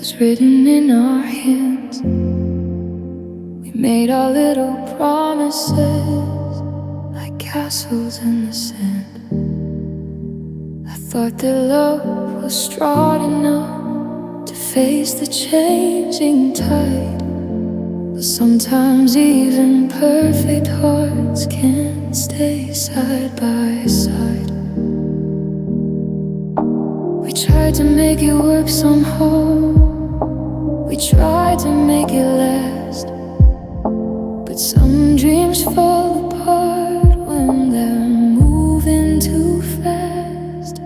was written in our hands. We made our little promises like castles in the sand. I thought that love was strong enough to face the changing tide, but sometimes even perfect hearts can't stay side by side. We tried to make it work somehow, we tried to make it last, but some dreams fall apart when they're moving too fast.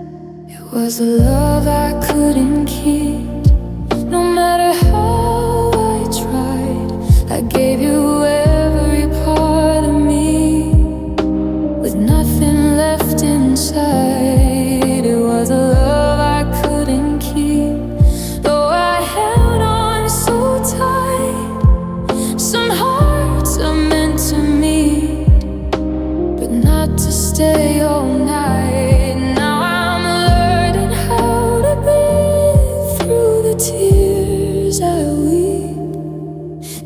It was a love I couldn't keep, no matter how I tried. I gave you every part of me, with nothing left inside. It was a love I couldn't keep, though I held on so tight. Some hearts are meant to meet, but not to stay all night. Now I'm learning how to breathe through the tears I weep.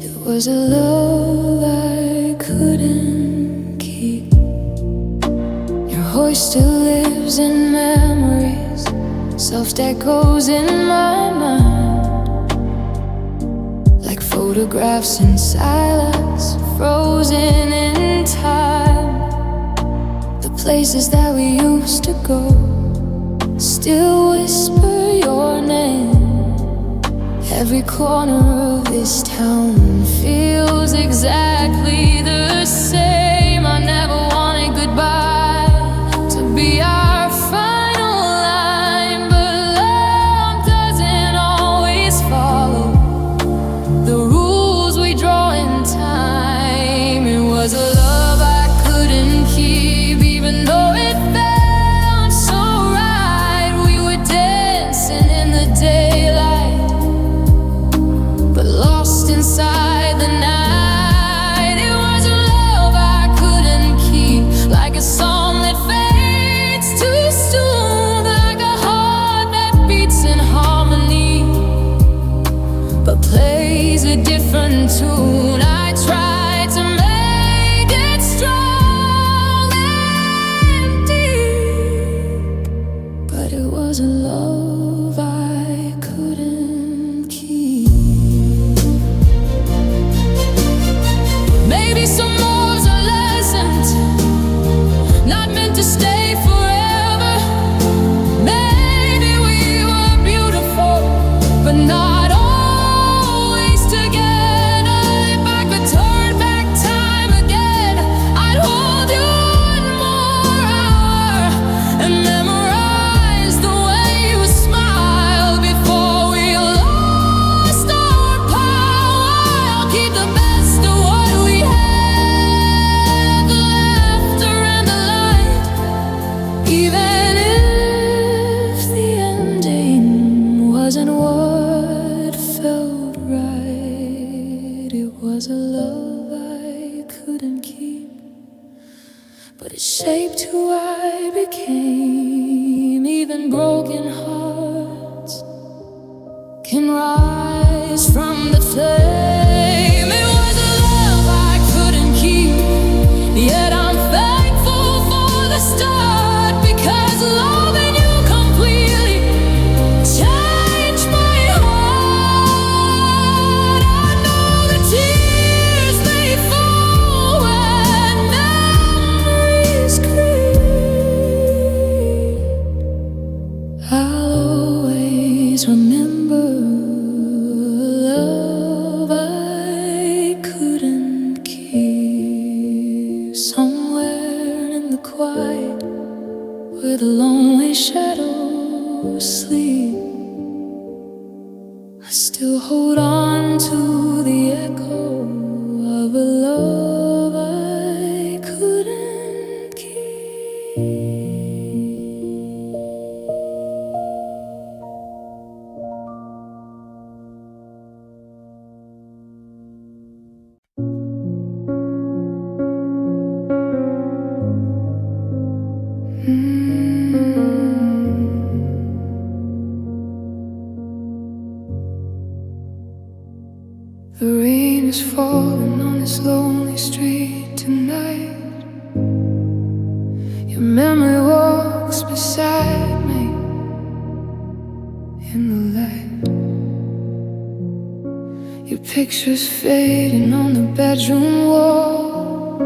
It was a love I couldn't keep. Your voice still lives in memories, soft echoes in my mind, like photographs in silence, frozen in time. The places that we used to go still whisper your name. Every corner of this town feels exactly the same. I never wanted goodbye to be our final line, but love doesn't always follow the rules we draw in time. It was a love I couldn't keep, even though it felt so right. We were dancing in the daylight, but lost inside the night. It was a love I couldn't keep, like a song that fades too soon, like a heart that beats in harmony but plays a different tune. I tried to make it strong and deep, but it was a love I couldn't keep. Maybe some more's are lessons, not meant to stay forever. Maybe we were beautiful, but not always together. If I could turn back time again, I'd hold you one more hour and memorize the way you smiled before we lost our power. I'll keep the best of what we had, the laughter and the light, even if the ending wasn't what felt right. It was a love I couldn't keep, but it shaped who I became. Even broken hearts can rise from the flame. It was a love I couldn't keep, yet I'm thankful for the start, because loving you completely changed my heart. I know the tears may fall when memories creep. I'll always remember love I couldn't keep. Somewhere in the quiet, where the lonely shadows sleep, I still hold on to the echo of a love I couldn't keep. The rain is falling on this lonely street tonight. Your memory walks beside me in the light. Your picture's fading on the bedroom wall,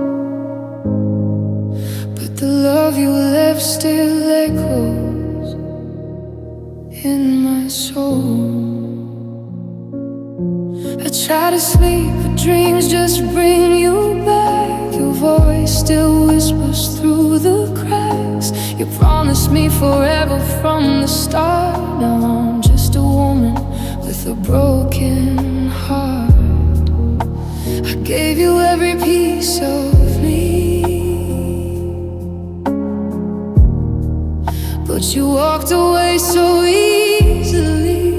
but the love you left still echoes in my soul. I try to sleep, but dreams just bring you back. Your voice still whispers through the cracks. You promised me forever from the start. Now I'm just a woman with a broken heart. I gave you every piece of me, but you walked away so easily.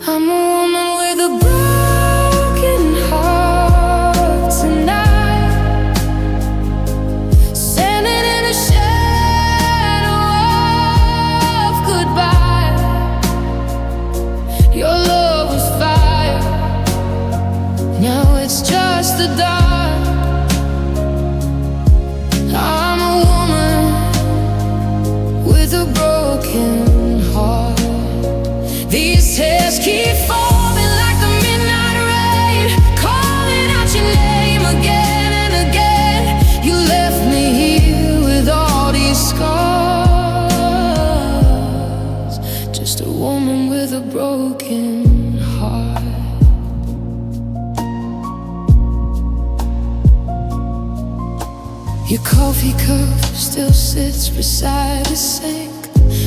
I'm a woman with a broken heart tonight, standing in the shadow of goodbye. Your love was fire, now it's just the dark. I'm a woman with a broken heart. These tears keep falling like the midnight rain, calling out your name again and again. You left me here with all these scars, just a woman with a broken heart. Your coffee cup still sits beside the sink,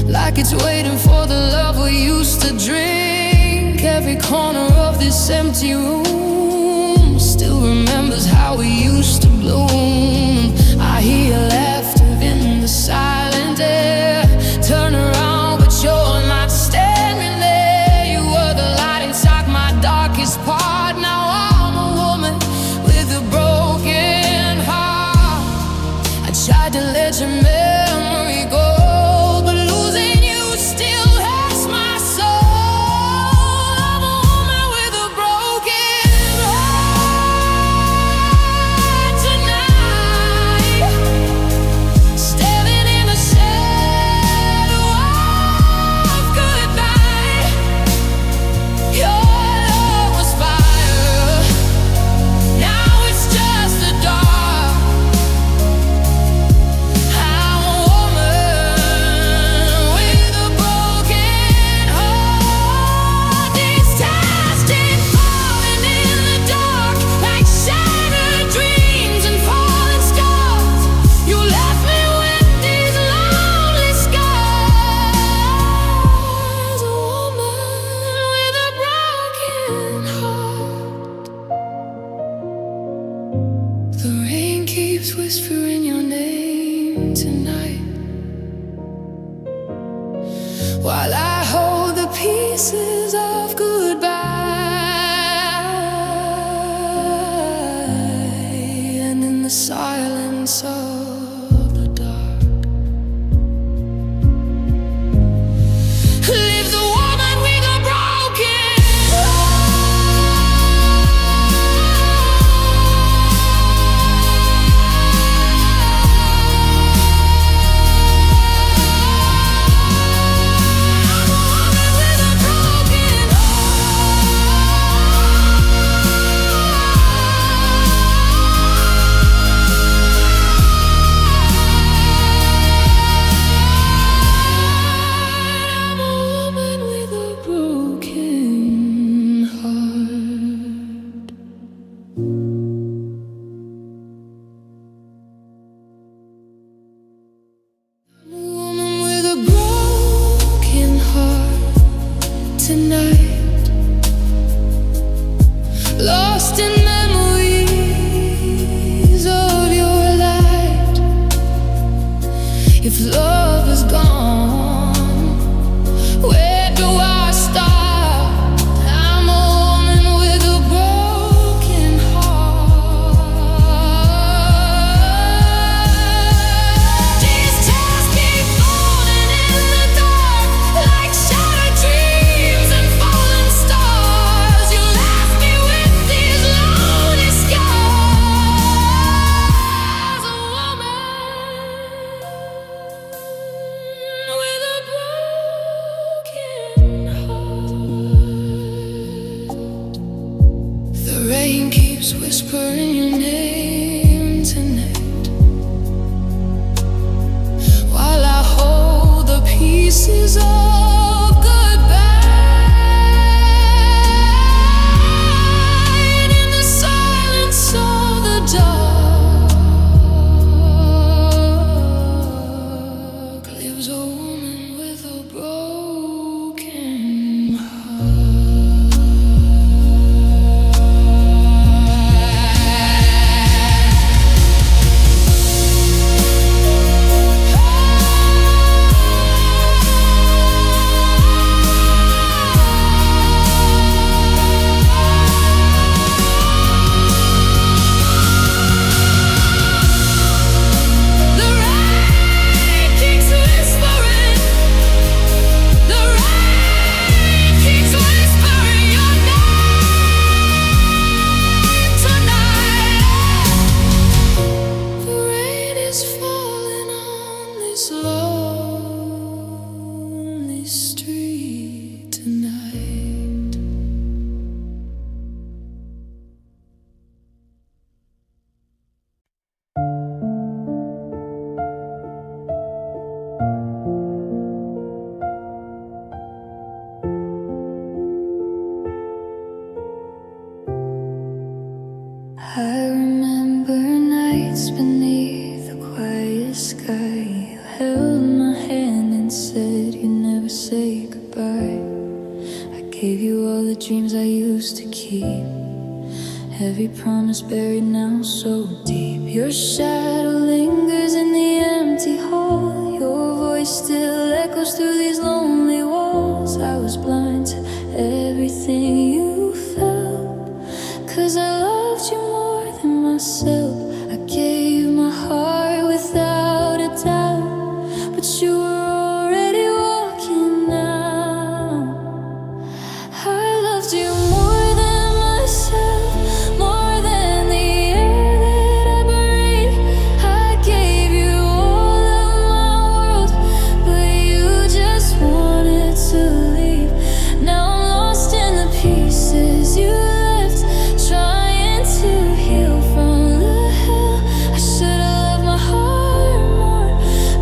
like it's waiting for the love we used to drink. Every corner of this empty room still remembers how we used to bloom. I hear laughter in the silent air. Turn around, but you're not standing there. You were the light inside my darkest part. Now I'm a woman with a broken heart. I tried to let your memory go, whispering your name tonight, while I hold the pieces of goodbye. And in the silence of the dark, lives a woman with a broken tonight, lost in memories of your light. If love is gone, where do I start? I'm a woman with a broken heart. These tears keep falling in the dark, like shattered dreams and falling keeps whispering your name tonight, while I hold the pieces of goodbye. And in the silence of the dark lives a woman with a broken heart. Lonely street tonight. I remember nights beneath the quiet sky. You held my hand and said you'd never say goodbye. I gave you all the dreams I used to keep, every promise buried now so deep. Your shadow lingers in the empty hall. Your voice still echoes through these lonely walls. I was blind to everything you felt, 'cause I loved you more than myself. I gave my heart without a doubt, but you were already walking out. I loved you more than myself, more than the air that I breathe. I gave you all of my world, but you just wanted to leave. Now I'm lost in the pieces you left, trying to heal from the hell. I should've loved my heart more,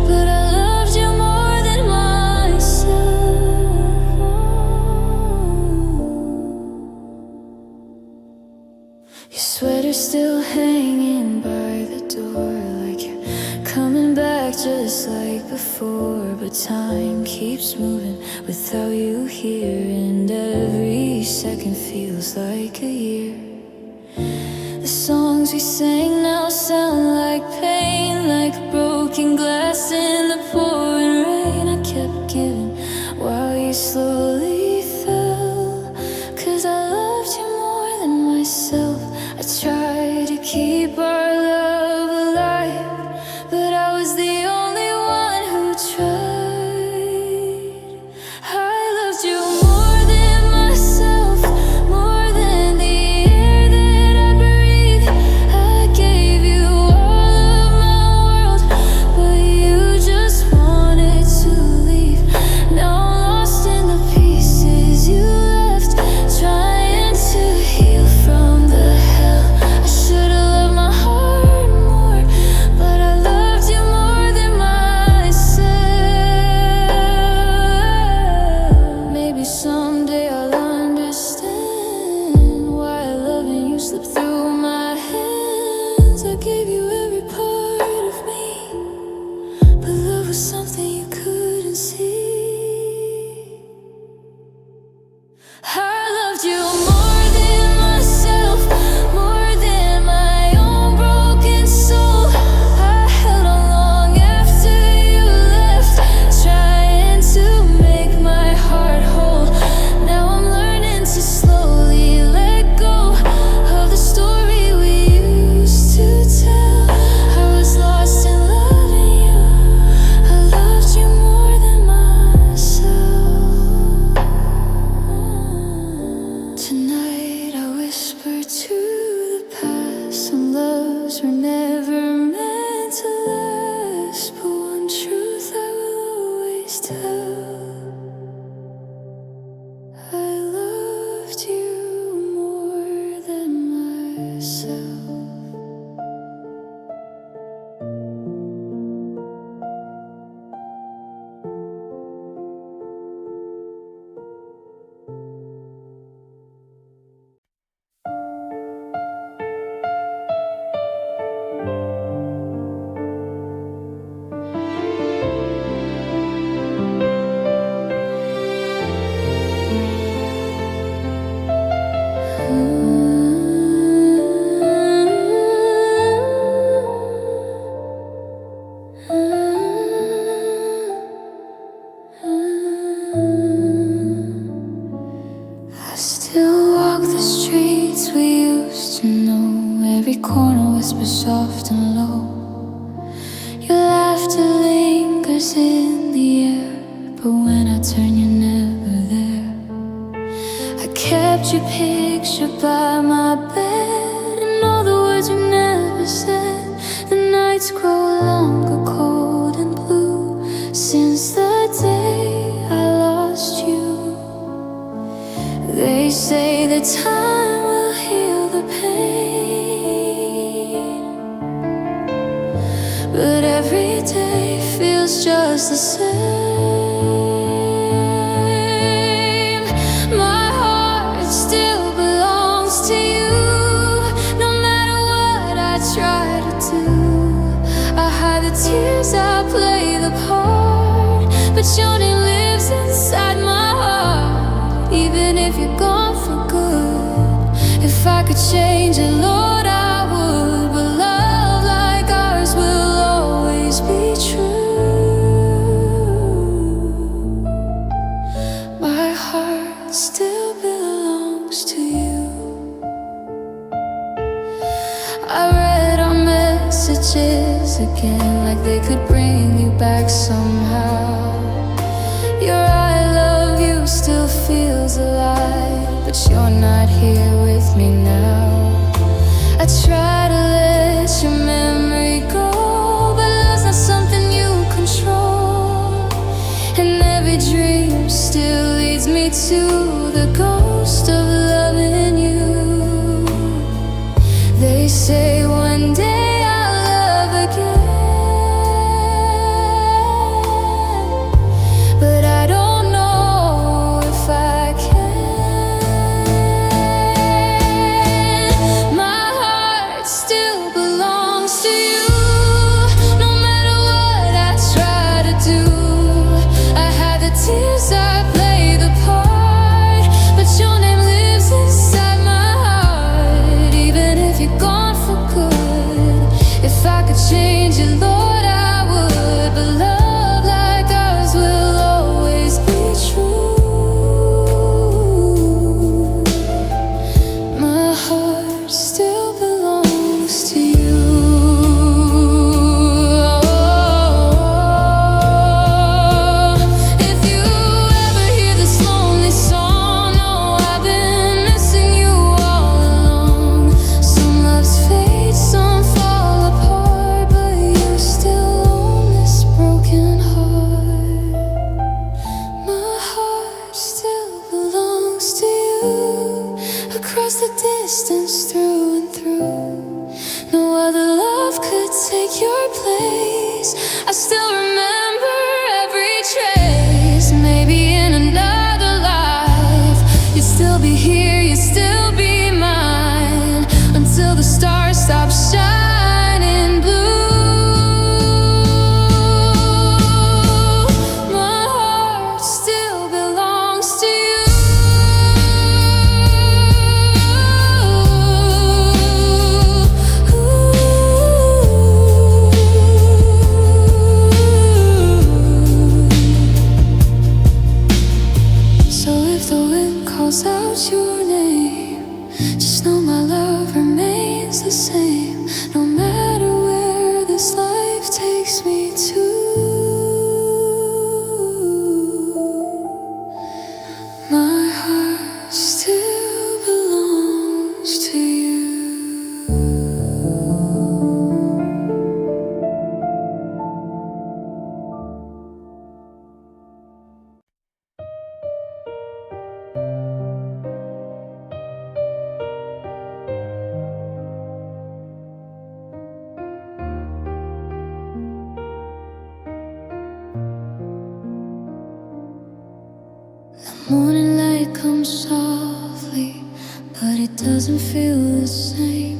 but I loved you more than myself. Your sweater's still hanging by the door, like you're coming back just like before. But time keeps moving without you here, and every second feels like a year. The songs we sang now sound like pain, like broken glass in the pouring rain. I kept giving while you slowly fell, 'cause I loved you more than myself. I tried to keep our love alive, but I was the only one who tried. I loved you more than myself, more than the air that I breathe. I gave you all of my world, but you just wanted to leave. Now I'm lost in the pieces you left, trying to heal from the hell. I should've loved my heart more, but I loved you more than myself. Maybe someday I'll understand why loving you slipped through my hands. I gave you every part of me, but love was something you couldn't see. I loved you more than myself, more than my own broken soul. I held on long after you left, trying to make my heart whole. Now I'm learning to slowly let go of the story we used to tell. I was lost in loving you. I loved you more than myself. every corner whispers soft and low. Your laughter lingers in the air, but when I turn you're never there. I kept your picture by my bed, and all the words we never said. The nights grow longer, cold and blue, since the day I lost you. They say that time will heal the pain, but every day feels just the same. My heart still belongs to you, no matter what I try to do. I hide the tears, I play the part, but your name lives inside my heart. Even if you're gone for good, if I could change it, Lord, I would. But love like ours will always be true. My heart still belongs to you. I read our messages again, like they could bring you back somehow. Your I love you still feels alive, but you're not here with me now. I try to let your memory go, but love's not something you control. And every dream still leads me to the ghost of loving you. They say one day I'll love again, but I don't know if I can. My heart still belongs to you, no matter what I try to do. I hide the tears, I play the part, but your name lives inside my heart. Even if you're gone for good, if I could change it, Lord, I would. But love like ours will always be true. My heart still belongs to you. If you ever hear this lonely song, know I've been missing you all along. Some loves fade, some fall apart, but you still own this broken heart. My heart still belongs to you, across the distance, through and through. No other love could take your place. I still remember every trace. Maybe in another life you'd still be here, you'd still be mine, until the stars stop shining blue. My heart still belongs to you. So if the wind calls out your name, just know my love remains the same, no matter where this life takes me to. My heart still belongs to you. Morning light comes softly, but it doesn't feel the same.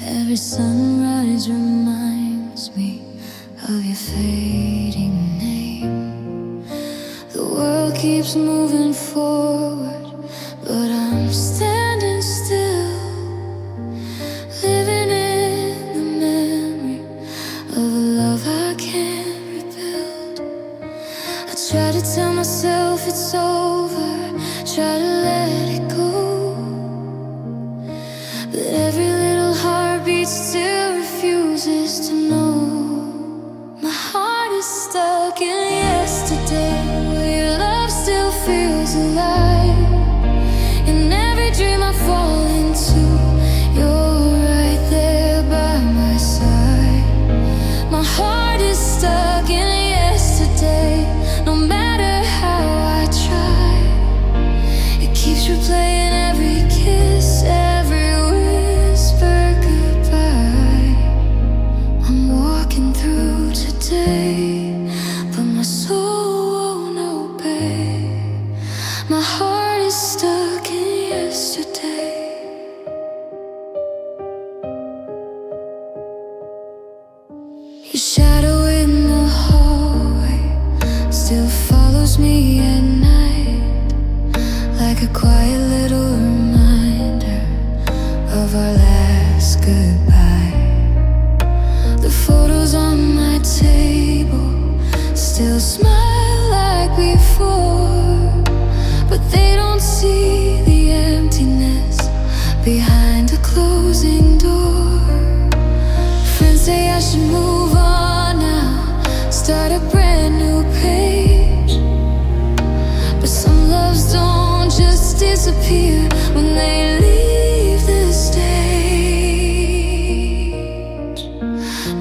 Every sunrise reminds me of your fading name. The world keeps moving forward, but I'm standing still, living in the memory of a love I can't rebuild. I try to tell myself it's over, try to let it go, but every little like a quiet little reminder of our last goodbye. The photos on my table still smile like before, but they don't see the emptiness behind a closing door. Friends say I should move on now, start a brand new page. But some loves don't just disappear when they leave the stage.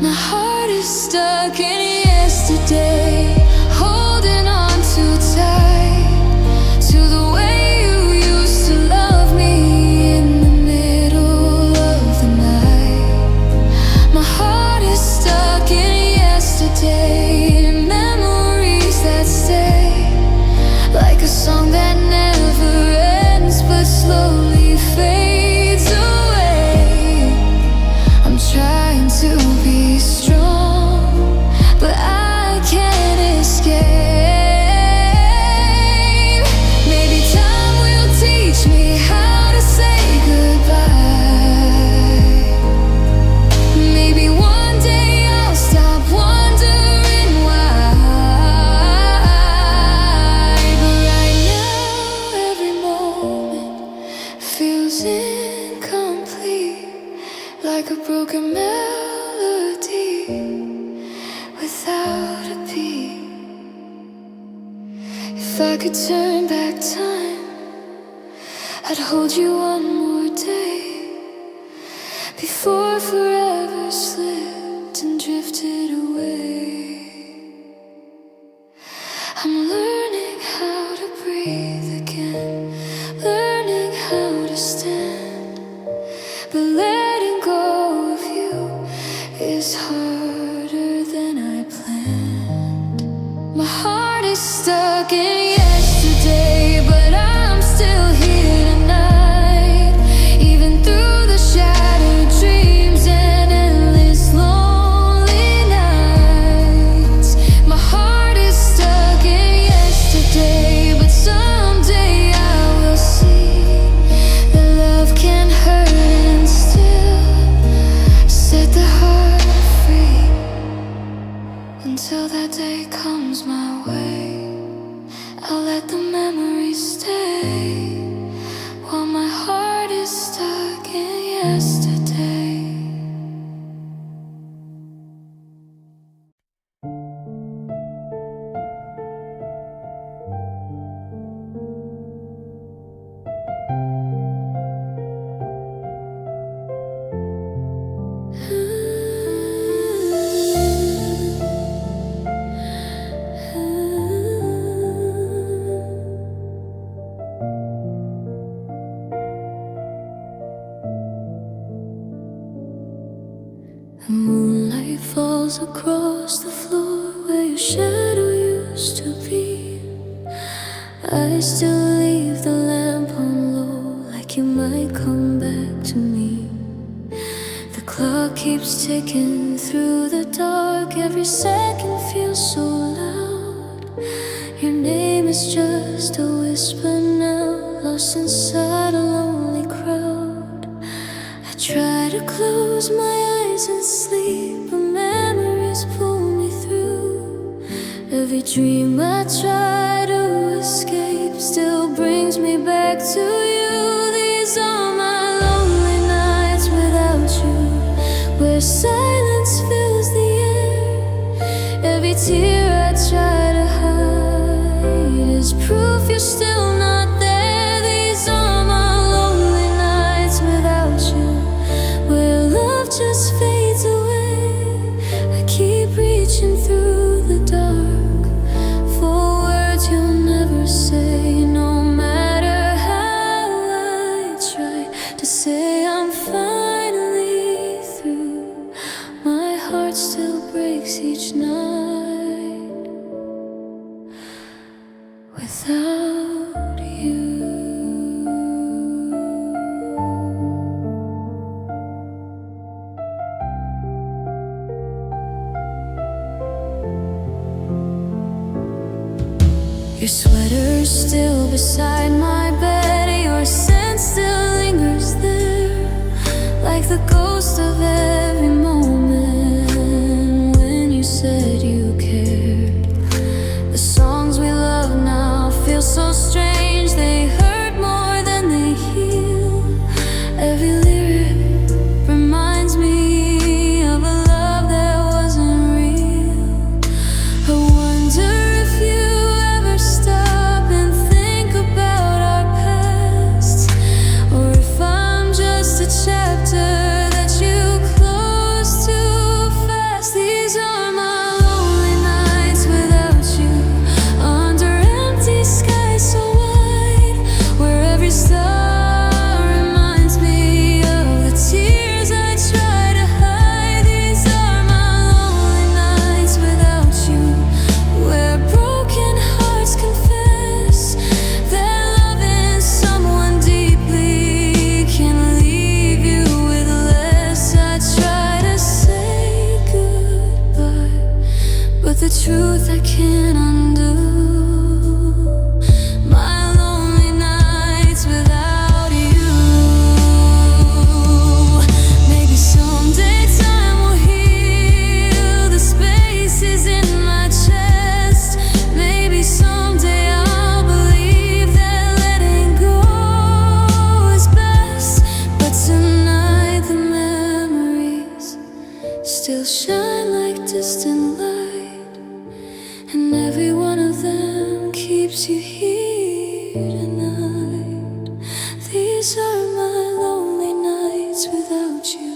My heart is stuck in yesterday, holding on too tight to the way you used to love me in the middle of the night. My heart is stuck in yesterday, memories that stay like a song that never ends but slowly fades away. I'm trying to be strong, but I can't escape. Maybe time will teach me how to say goodbye. Maybe one day I'll stop wondering why. But right now, every moment feels incomplete, like a broken melody without a beat. If I could turn back time, I'd hold you one more day before forever slipped and drifted away. I'm learning how to breathe again, learning how to stand, but letting go of you is harder than I planned. My heart is stuck in yesterday, but I'm still here tonight, even through the shattered dreams and endless lonely nights. My heart is stuck in yesterday, but someday I will see that love can hurt and still set the heart free. Until that day comes my way, I'll let the memories stay while my heart is stuck in yesterday. The moonlight falls across the floor where your shadow used to be. I still leave the lamp on low, like you might come back to me. The clock keeps ticking through the dark, every second feels so loud. Your name is just a whisper now, lost inside a lonely crowd. I try to close my eyes and sleep, but memories pull me through. Every dream I try to escape still brings me back to you. These are my lonely nights without you, where silence fills the air. Every tear I try to hide is proof you're still not there. These are my lonely nights without you, where love just fades away. I keep reaching through the dark for words you'll never say, no matter how I try to say I'm finally through. My heart still breaks each night without you. Your sweater's still beside my bed. like the ghost of every moment when you said you cared. The songs we love now feel so strange, they hurt more than they heal. Every lyric reminds me of a love that wasn't real. I wonder if you ever stop and think about our past, or if I'm just a chapter that you close too fast. These are my lonely nights without you, under empty skies so wide, where every star reminds me of the tears I try to hide. These are my lonely nights without you, where broken hearts confess that loving someone deeply can leave you with less. I try to say goodbye, but the truth I can't undo. My lonely nights without you. Maybe someday time will heal the spaces in my chest. Maybe someday I'll believe that letting go is best. But tonight the memories still shine like distant light, and every one of them keeps you here tonight. These are my lonely nights without you,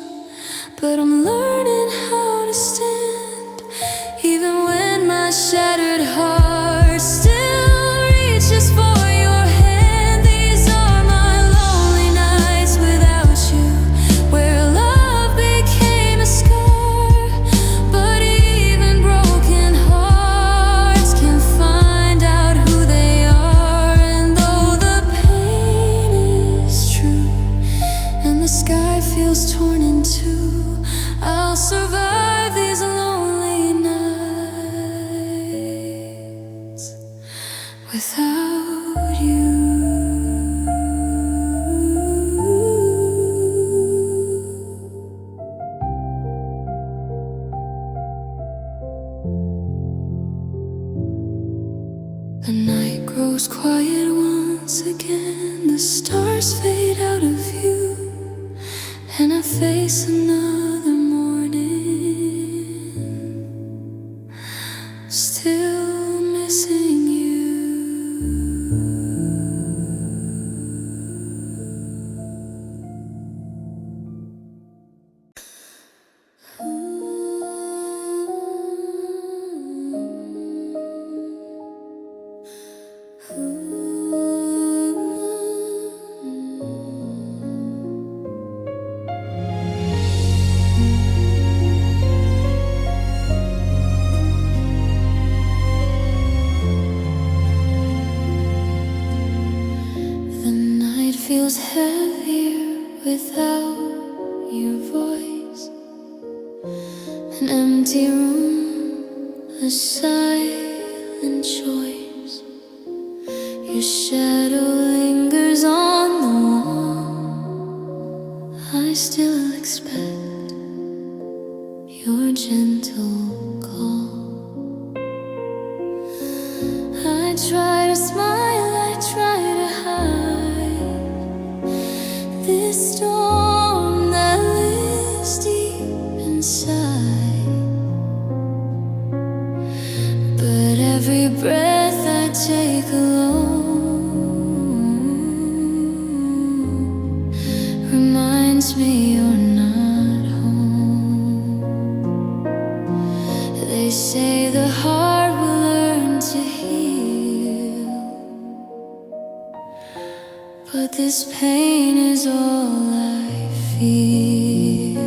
but I'm learning how to stand, even when my shattered heart still reaches for your hand. These are my lonely nights without you, where love became a scar, but even broken hearts can find out who they are. And though the pain is true and the sky feels torn in two, I'll survive these lonely nights without you. The night grows quiet once again, the stars fade out of view, and I face another morning, still missing you. Feels heavier without your voice. An empty room, a silent choice. Your shadow lingers on the wall. I still expect your gentle call. I try to smile, I try to hide this storm that lives deep inside. But every breath I take alone reminds me you're not home. They say the heart will learn to heal, but this pain is all I feel.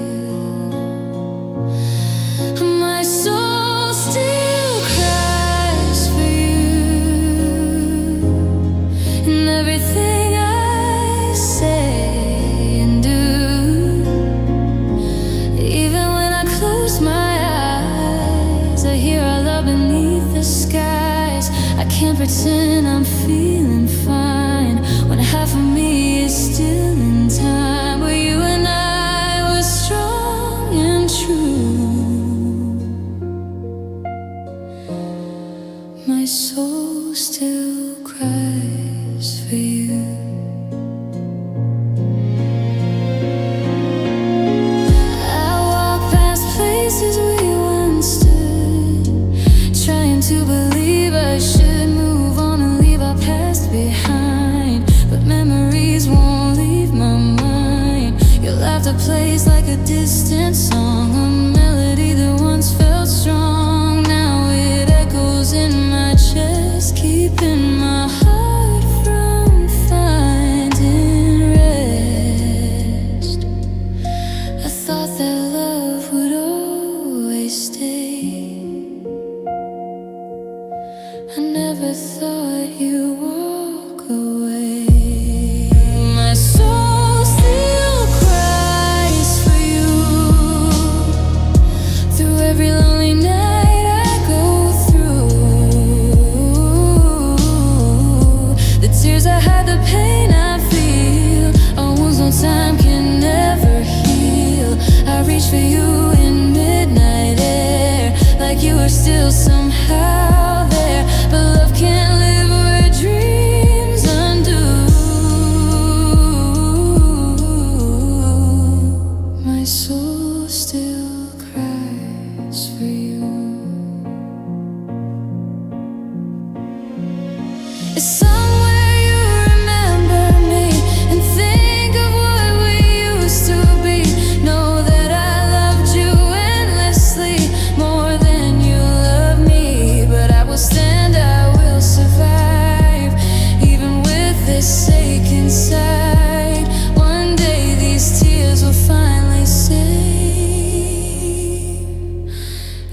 My soul still cries for you, and everything I say and do. Even when I close my eyes, I hear our love beneath the skies. I can't pretend I'm feeling fine when half of me is still in time. Where you and I plays like a distant song, a melody that once felt strong. Now it echoes in my chest, keeping my heart from finding rest. I thought that love would always stay. I never thought you'd walk away. My soul still cries for you. Through every lonely night I go through, the tears I hide, the pain I feel, are wounds no time can ever heal. I reach for you in midnight air, like you are still somehow there. But love can't live where dreams undo. My soul still cries for you. It's somewhere you remember me and think of what we used to be. Know that I loved you endlessly, more than you love me. But I will stand, I will survive, even with this ache inside. One day these tears will finally say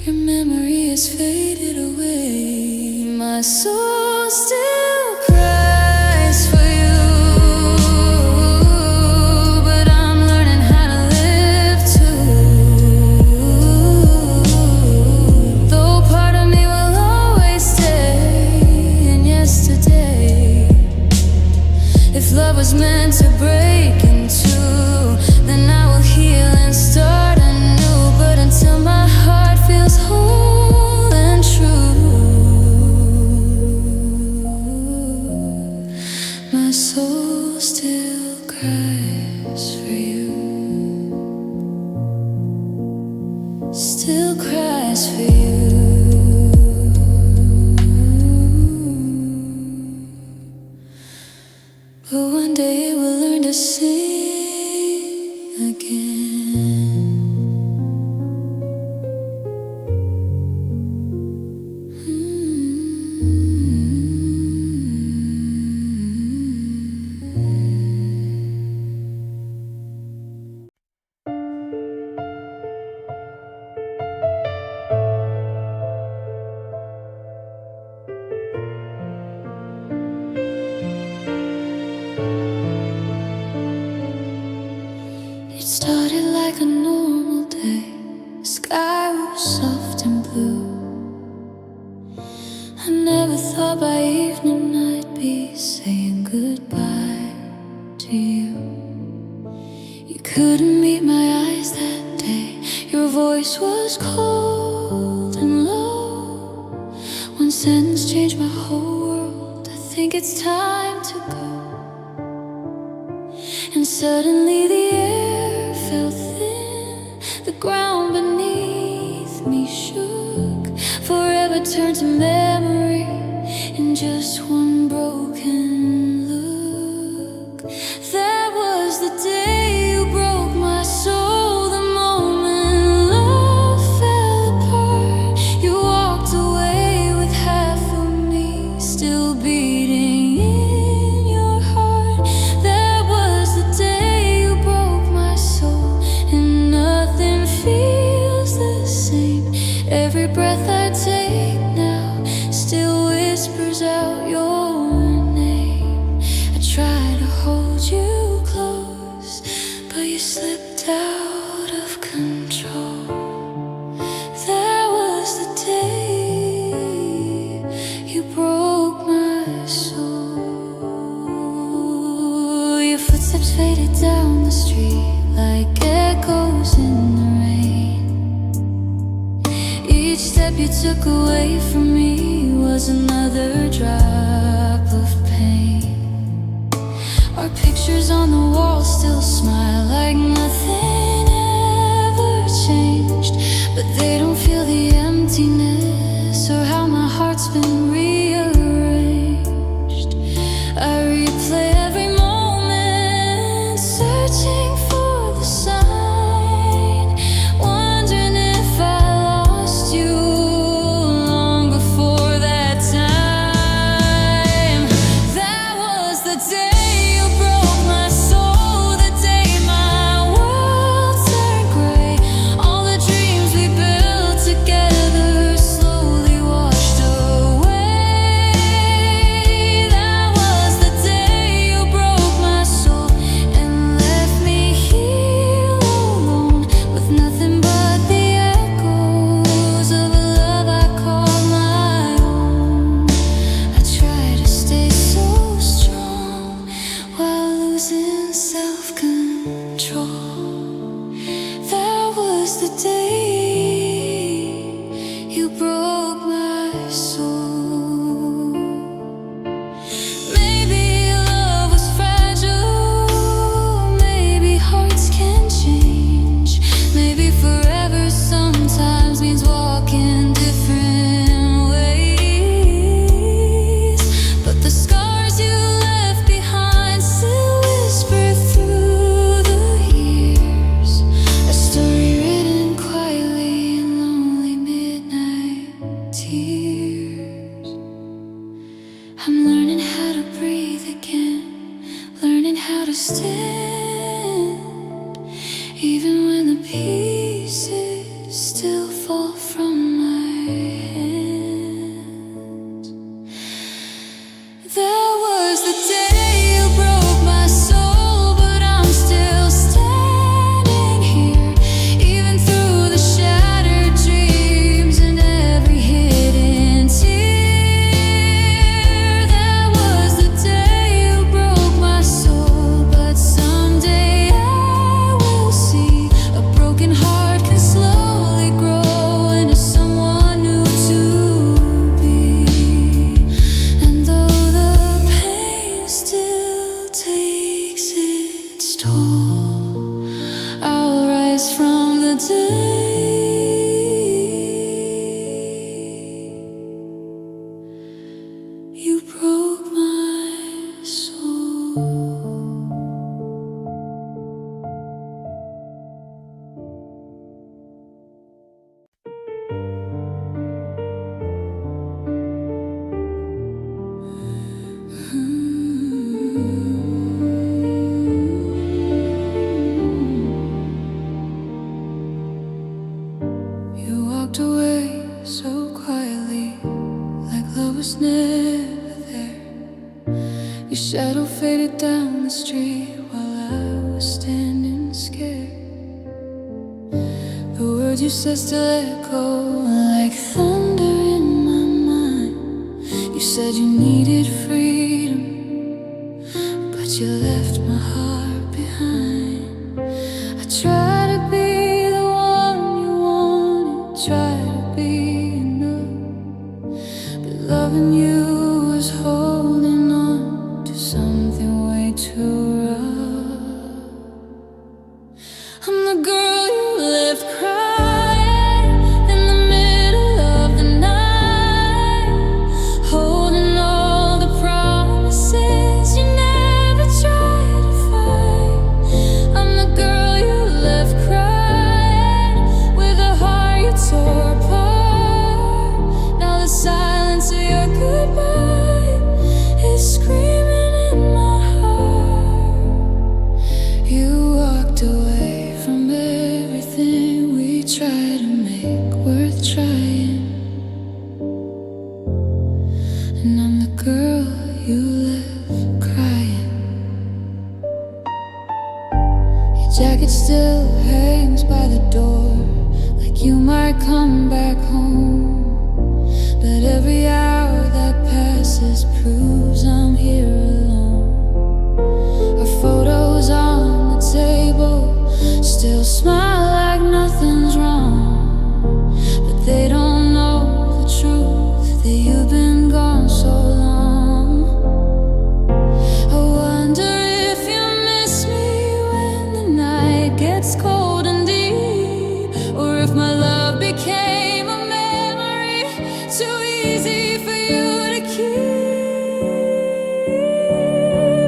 your memory has faded away. My soul still cries for you, but I'm learning how to live too. Though part of me will always stay in yesterday. If love was meant to break in two, then I will heal and start anew. But until my heart feels whole and true, my soul still cries for you. Still cries for you. But one day it will learn to sing again. It started like a normal day. The sky was soft and blue. I never thought by evening I'd be saying goodbye to you. You couldn't meet my eyes that day. Your voice was cold and low. One sentence changed my whole world. I think it's time to go. And suddenly the air felt thin, the ground beneath me shook. Forever turned to memory in just one broken look. That was the day you broke my soul, the moment love fell apart. You walked away with half of me still beating in your heart. That was the day you broke my soul, and nothing feels the same. Every breath I take now still whispers out your name. I try to hold you close, but you slipped out of control. That was the day you broke my soul. Your footsteps faded down the street like echoes in the rain. Each step you took away from me was another drop of pain. Our pictures on the wall still smile like nothing ever changed. But they don't feel the emptiness or how my heart's been rearranged. I replay every moment, searching for the sun. losing self-control. That was the day you broke my soul. Maybe love was fragile, maybe hearts can change, maybe forever sometimes means walking different ways. But the scars you left behind still whisper through the years, a story written quietly in lonely midnight tears. I'm learning how to breathe again, learning how to stand, even when the pieces still fall from my hands. That was the day you broke my soul, but I'm still standing here, even through the shattered dreams and every hidden tear. That was the day you broke my soul, but someday I will see a broken heart can slowly grow into someone new to be. And though the pain still takes its toll, I'll rise from the day you broke my soul. You walked away so quietly, like love was never there. Your shadow faded down the street while I was standing scared. The words you said still echo like thunder in my mind. You said you needed freedom, but you left my heart behind. I tried to be the one you wanted, tried to be enough, but loving you was holding on to something way too rough. I'm the girl you left crying in the middle of the night, holding all the promises you never tried to fight. I'm the girl you left crying with a heart you tore apart. Now the silence of your goodbye is screaming in my heart. You walked away from everything we tried to make worth trying, and I'm the girl you left crying. Your jacket still hangs by the door, like you might come back home. But every hour that passes proves I'm here alone. Our photos on the table still smile like nothing's wrong, but they don't know the truth that you've been gone so long. I wonder if you miss me when the night gets cold and deep, or if my love became a memory too easy for you to keep.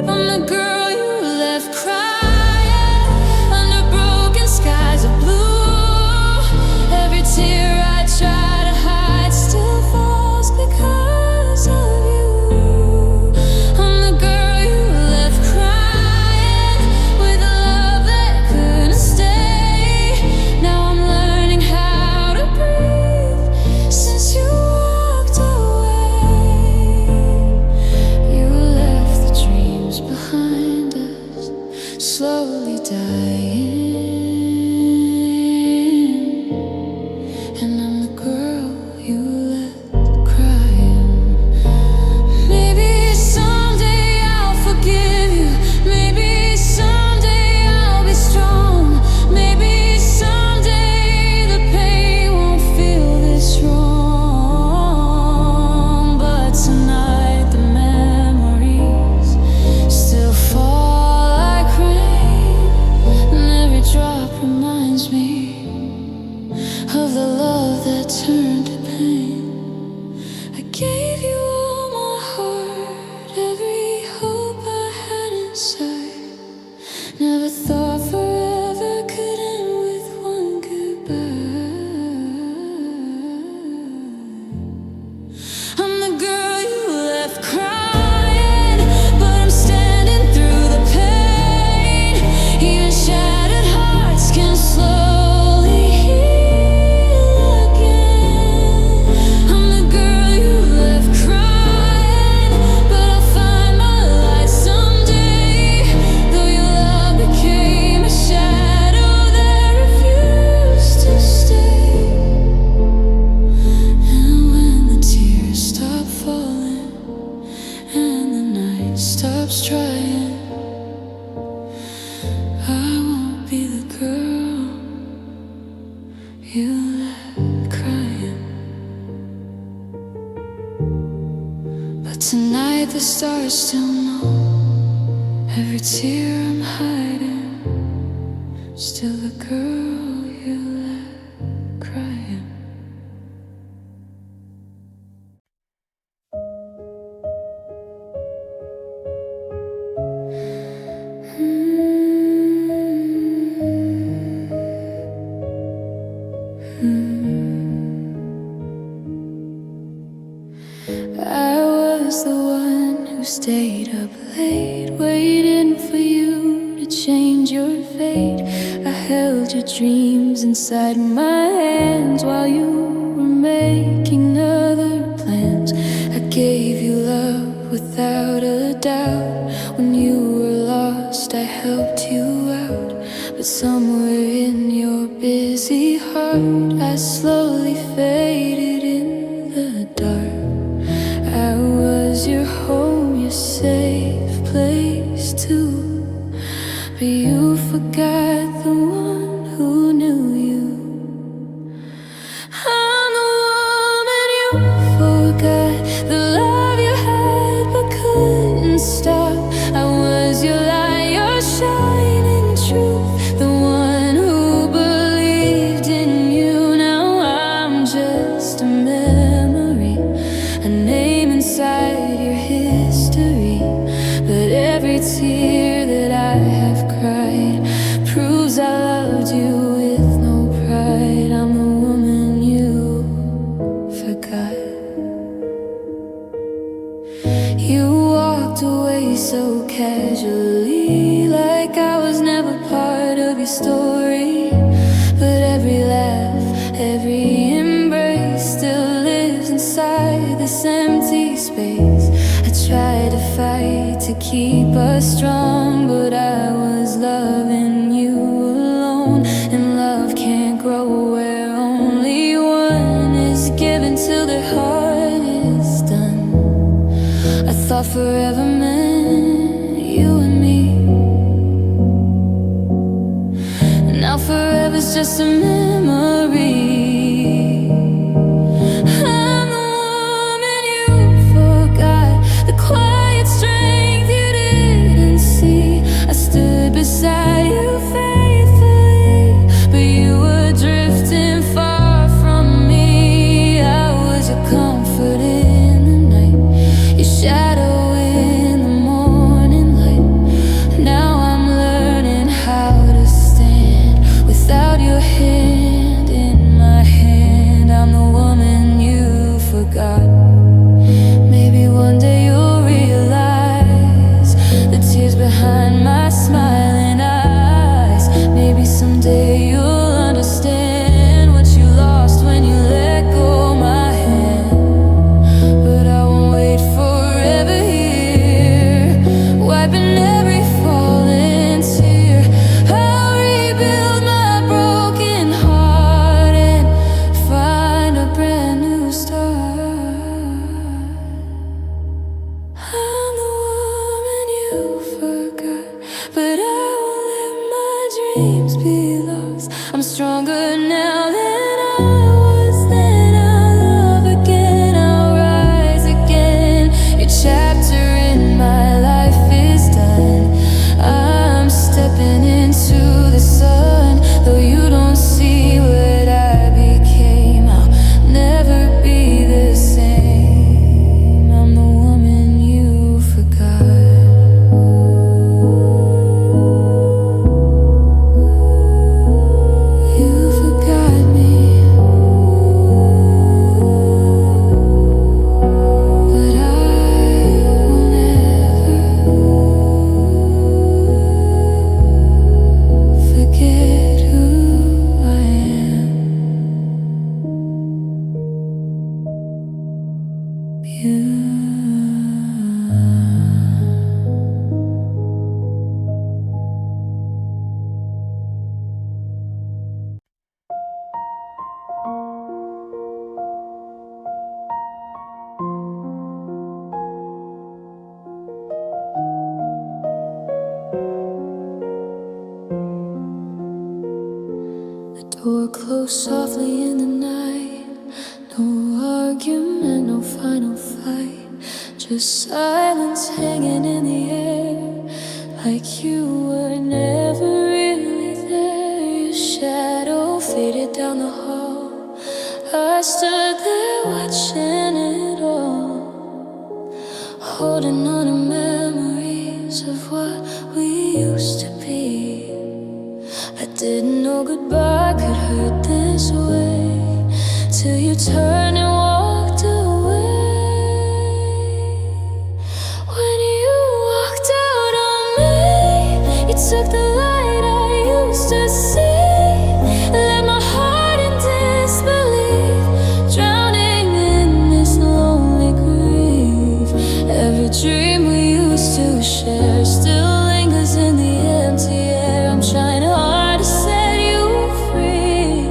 I'm the girl you left crying under broken skies of blue. Every tear I try to hide still falls because of you. I'm the girl you left crying with a love that couldn't stay. Now I'm learning how to breathe since you walked away. You left the dreams behind us, slowly dying, and I'm the girl you left crying. Maybe someday I'll forgive you, maybe stars still know every tear I'm hiding, still the girl you let crying. I was the one who stayed up late, waiting for you to change your fate. I held your dreams inside my hands while you were making other plans. I gave you love without a doubt. When you were lost, I helped you out. But somewhere in your busy heart, I slowly faded in the dark. I was your home, your safe place too. But you forgot the one who knew you. I'm the woman you forgot, the love you had but couldn't stop. I was your light, your shining truth, the one who believed in you. Now I'm just a memory, a name inside your history. But every tear that I have cried proves I loved you with no pride. I'm the woman you forgot. You walked away so casually, like I was never part of your story. But every laugh, every embrace still lives inside this empty space. I tried to fight to keep us strong, but I was loving you alone. And love can't grow where only one is given till their heart is done. I thought forever meant you and me. Now forever's just a memory. I'm the woman you forgot, the quiet strength you didn't see. I stood beside you faithfully, but you were drifting far from me. I was your comfort in the night, your shadow in the morning light. Now I'm learning how to stand without your hand in my hand. I'm the woman you forgot. Maybe one day you'll realize the tears behind my smiling eyes. Maybe someday you'll understand what you lost when you let go my hand. But I won't wait forever here, wiping every fallen tear. I'll rebuild my broken heart and find a brand new start. I'm the woman you forgot, but I won't let my dreams be lost. I'm stronger now than I was then. I'll love again, I'll rise again. Your chapter in my life is done. I'm stepping into the sun. Though you don't see what I became, I'll never be the same. I'm the woman you forgot. You forgot me, but I will never forget who I am. You. The door closed softly in the night. No argument, no final fight. The silence hanging in the air, like you were never really there. Your shadow faded down the hall. I stood there watching it all, holding on to memories of what we used to be. I didn't know goodbye could hurt this way, till you turned and walked away. When you walked out on me, you took the light I used to see, let my heart in disbelief, drowning in this lonely grief. Every dream we used to share still lingers in the empty air. I'm trying hard to set you free,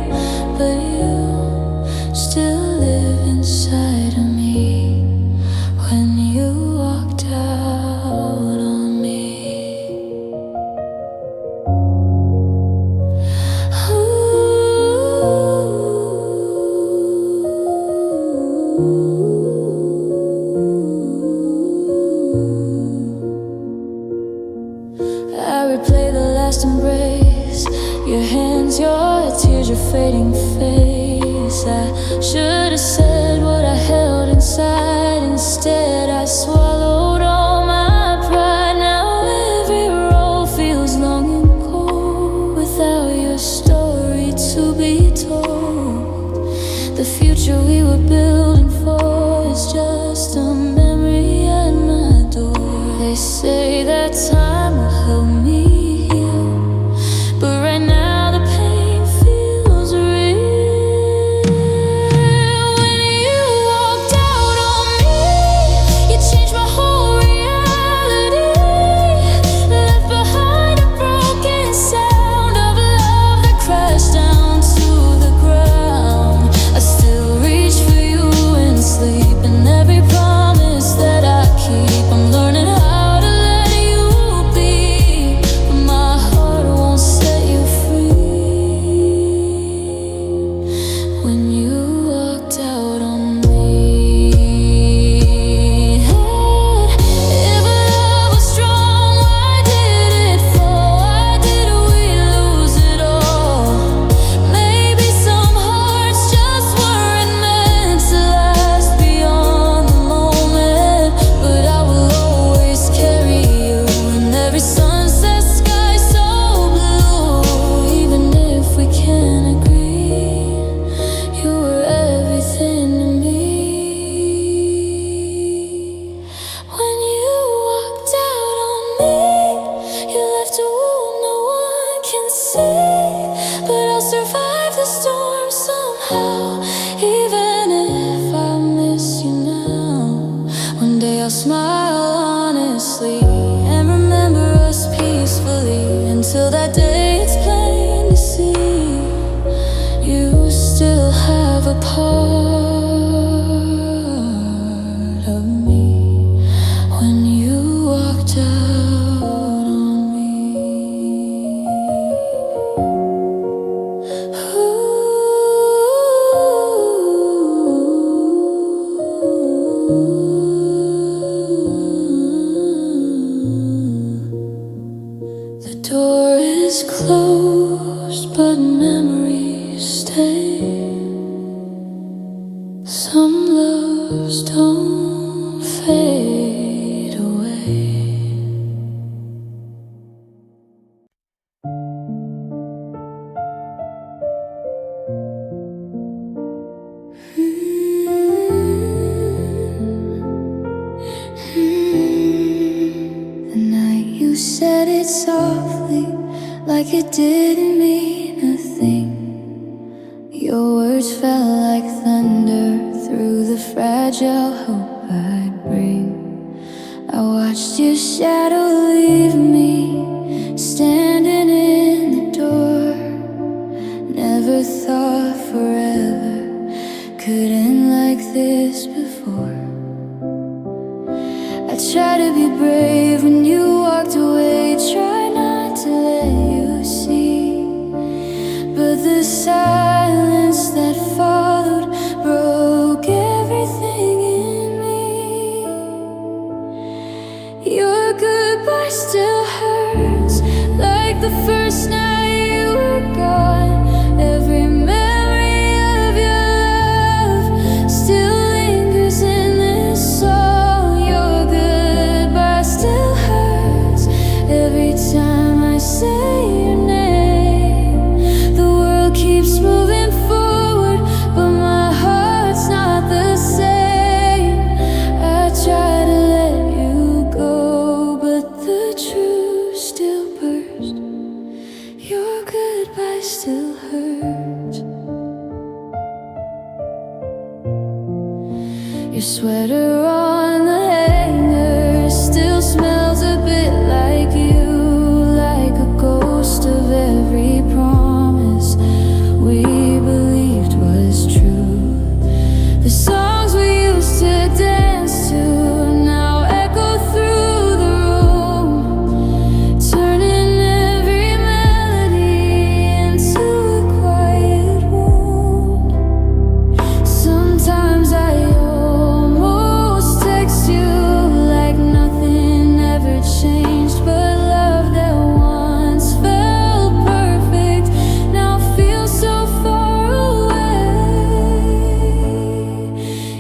but you still live inside of me. When you walked out on me, I replay the last embrace, your hands, your tears, your fading face. I should have said what I held inside. Instead I swallowed all my pride. Now every road feels long and cold, without your story to be told. The future we were building for is just a memory at my door. They say that time will help me heal, but right now the pain feels real. When you walked out on me, you changed my whole reality, left behind a broken sound of love that crashed down to the ground. I still reach for you in sleep, and every promise that I keep, I'm learning how to let you be, but my heart won't set you free. When you walked out on me, if love was strong, why did it fall? Why did we lose it all? Maybe some hearts just weren't meant to last beyond the moment, but I will always carry you in every sunset sky so blue. Even if we can't agree, you were everything to me. When you walked out on me, you left a wound no one can see, but I'll survive the storm somehow. Even if I miss you now, one day I'll smile honestly and remember us peacefully. Until that day it's plain to see, you still have a part of me. When you walked out on me, the door is closed, but memories stay. Some loves don't fade away. The night you said it softly, like it didn't mean a thing. Your words fell like thunder through the fragile hope I'd bring. I watched your shadow leave me standing in the door. Never thought forever could end like this before. I tried to be brave when you walked away, try not to let you see, but the silence that followed broke everything in me. the first night you were gone. Every memory of your love still lingers in this song. Your goodbye still hurts every time I say your name. The world keeps moving forward, but my heart's not the same. I try to let you go, but the truth still bursts. Your goodbye still hurts. Your sweater on the hanger still smells a bit like you, like a ghost of every promise we believed was true. The songs we used to dance to now echo through the room, turning every melody into a quiet wound. Sometimes I almost text you like nothing ever changed, but love that once felt perfect now feels so far away.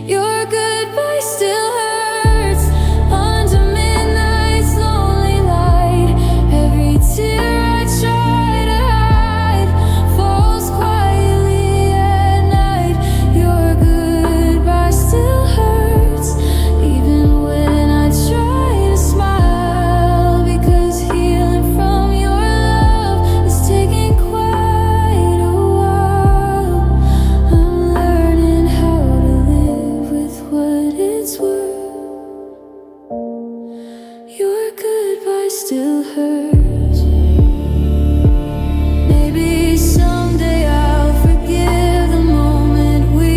Your goodbye still hurts under midnight's lonely light. Every tear I try to hide falls quietly at night. Your goodbye still hurts even when I try to smile, because healing from your love is taking quite a while. I'm learning how to live with what it's worth. Your goodbye still hurts. Maybe someday I'll forgive the moment we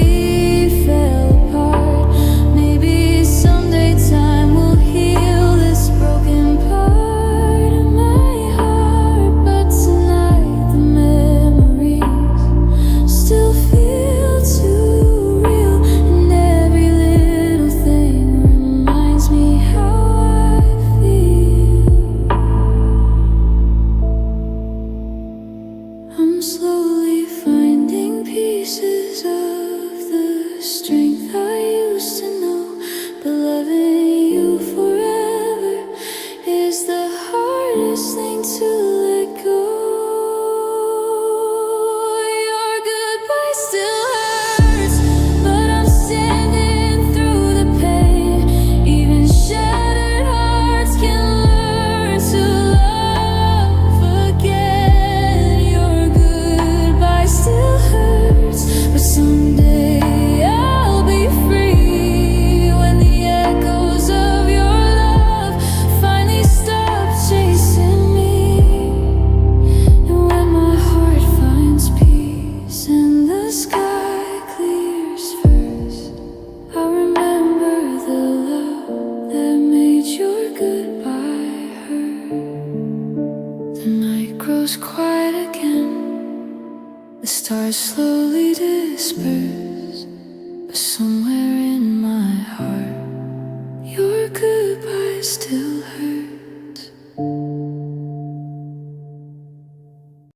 fell apart. Maybe someday time will heal this broken part of my heart. But tonight the memories still feel too real, and every little thing reminds me how I feel. I'm slowly finding pieces of the strength I used to know, but loving you forever is the hardest thing to let go. Your goodbye still hurts, but I'm standing through the pain. Even shattered hearts can learn to love again. Your goodbye still hurts, but someday I'll be free when the echoes of your love finally stop chasing me. And when my heart finds peace and the sky clears first, I remember the love that made your goodbye hurt. The night grows quiet again, the stars slowly disperse, but somewhere in